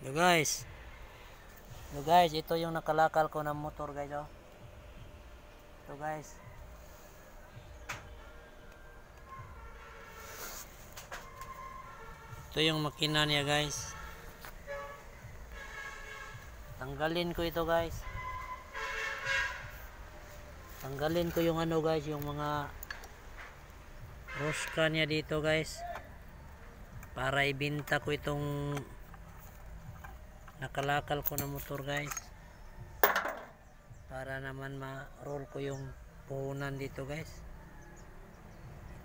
Yo guys. Yo guys, ito yung nakalakal ko na motor guys, oh. Ito guys. Ito yung makina niya guys. Tanggalin ko ito guys. Tanggalin ko yung ano guys, yung mga rosca niya dito guys. Para ibenta ko itong nakalakal ko na motor guys. Para naman ma-roll ko yung puhunan dito guys.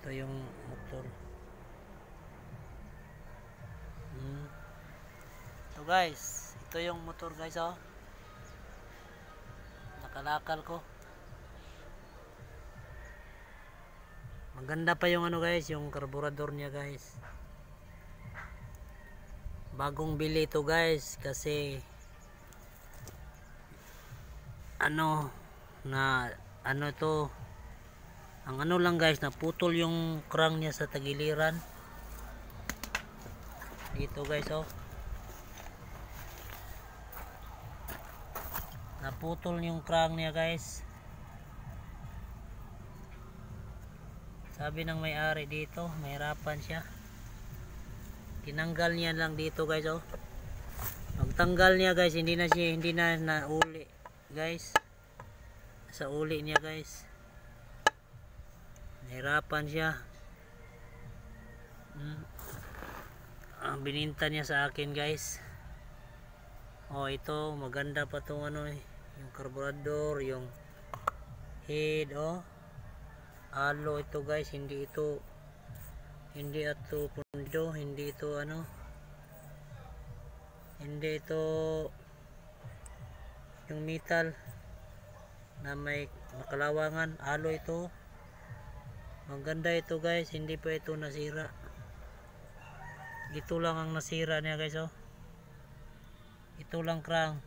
Ito yung motor. Ito guys, ito yung motor guys, oh. Nakalakal ko. Maganda pa yung ano guys, yung karburador niya guys. Bagong bili ito guys kasi ano ito, ang ano lang guys, naputol yung crank niya sa tagiliran dito guys, oh. Naputol yung crank niya guys. Sabi ng may-ari dito, mahirapan siya. Tinanggal niya lang dito guys, oh. Pagtanggal niya guys, hindi na nauli guys. Sa uli niya guys. Nahirapan siya. Bininta niya sa akin guys. Oh, ito maganda pa tong ano eh, yung carburetor, yung head, oh. Alo ito guys, hindi ito pundo, hindi ito ano, hindi ito yung metal na may makalawangan. Alo ito, maganda ito guys, hindi pa ito nasira. Ito lang ang nasira niya guys, oh. Ito lang crank.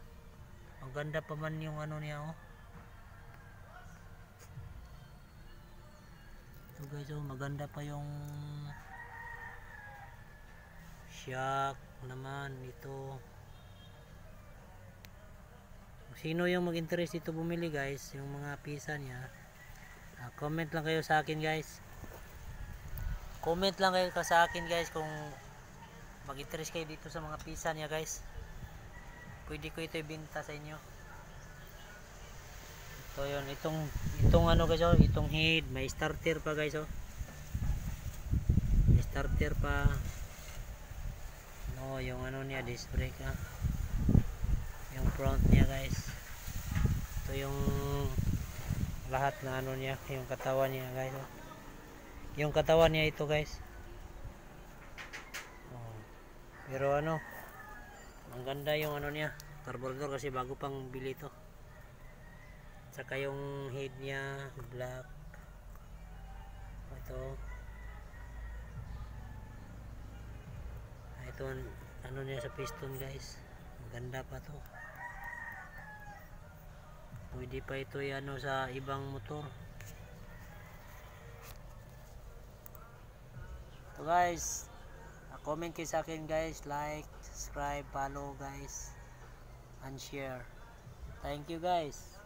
Maganda pa man yung ano niya, oh. Ito guys, oh, maganda pa yung shock naman ito. Sino yung mag-interest dito bumili guys, yung mga pisa niya, comment lang kayo sa akin guys. Comment lang kayo sa akin guys kung mag-interest kayo dito sa mga pisa niya guys. Pwede ko ito ibenta sa inyo. So yun, itong ano guys, oh, itong head, may starter pa guys, oh. May starter pa. No, yung ano niya, disc brake, ah. Yung front niya guys. Ito yung lahat na ano niya, yung katawan niya guys, oh. Yung katawan niya ito guys. Oh. Pero ano, ang ganda yung ano niya, carburetor kasi bago pang bili ito. Saka yung head niya black. Ito ano niya sa piston guys, maganda pa to. Pwede pa ito ano sa ibang motor. So guys, comment kayo sa akin guys, like, subscribe, follow guys, and share. Thank you guys.